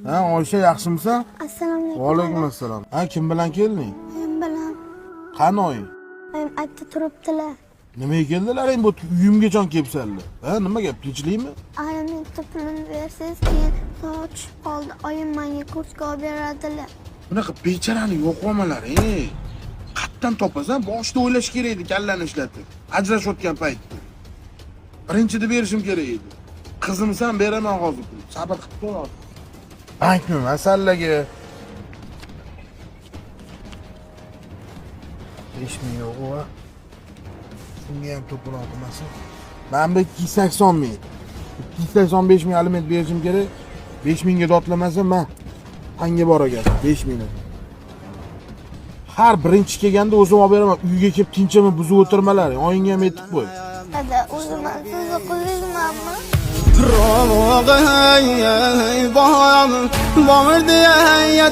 Ha, Oysha yaxshimisan? Assalomu alaykum. Va alaykum assalom. Ha, kim bilan kelding? Men bilan Qani oy? oyim aytdi turibdilar. Nimaga keldilar endi bu uyimgacha kelibsanlar? Ha, nima gap, tinchlikmi? Oyimning pulini bersangiz, keyin soat tushib qoldi. Oyim menga kursga olib beradilar. Bunaqa bechorani yo'qolmalar, Qatdan topasan, boshda o'ylash kerak edi, kallani ishlatib. Ajrashayotgan paytda. Birinchida berishim kerak edi. Qizimsan, beraman hozir. Sabr qilib tur. Bankmi masalaga 5000 yo'q va shunga ham to'proq qilmasin. Men bu 280 ming. 285 ming aliment berishim kerak. 5000 ga dotlamasam men qanga bor ekan 5000 ni. Har birinchi kelganda o'zim olib beraman. Uyga kelib tinchimni buzib o'tirmalar. Oyingga ham aytib qo'y. Ada, o'zimdan sizni qilmaymanmi? روغ هاي بام بامر دي هاي